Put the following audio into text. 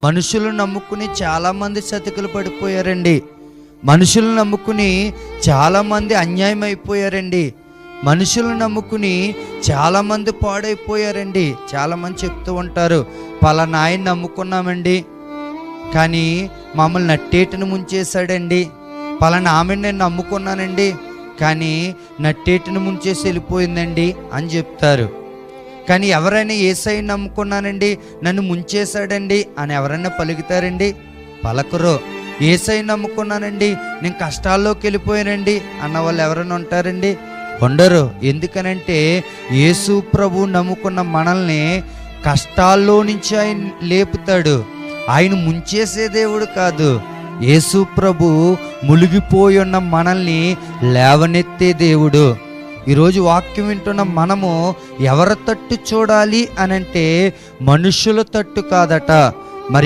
మనుషులు నమ్ముకుని చాలామంది సతికిలు పడిపోయారండి. మనుషులు నమ్ముకుని చాలామంది అన్యాయం అయిపోయారండి. మనుషులు నమ్ముకుని చాలామంది పాడైపోయారండి. చాలామంది చెప్తూ ఉంటారు, పలానా ఆయన నమ్ముకున్నామండి కానీ మమ్మల్ని నట్టేటిని ముంచేశాడండి. పలానా ఆమెను నేను నమ్ముకున్నానండి కానీ నట్టేటిని ముంచేసి వెళ్ళిపోయిందండి అని చెప్తారు. కానీ ఎవరైనా యేసయ్యని నమ్ముకున్నానండి నన్ను ముంచేశాడండి అని ఎవరైనా పలుకుతారండి? పలకరు. యేసయ్యని నమ్ముకున్నానండి నేను కష్టాల్లోకి వెళ్ళిపోయానండి అన్న వాళ్ళు ఎవరైనా ఉంటారండి? ఉండరు. ఎందుకనంటే యేసు ప్రభు నమ్ముకున్న మనల్ని కష్టాల్లో నుంచి ఆయన లేపుతాడు. ఆయన ముంచేసే దేవుడు కాదు. యేసు ప్రభు మునిగిపోయి ఉన్న మనల్ని లేవనెత్తే దేవుడు. ఈరోజు వాక్యం వింటున్న మనము ఎవరి తట్టు చూడాలి అనంటే మనుషుల తట్టు కాదట. మరి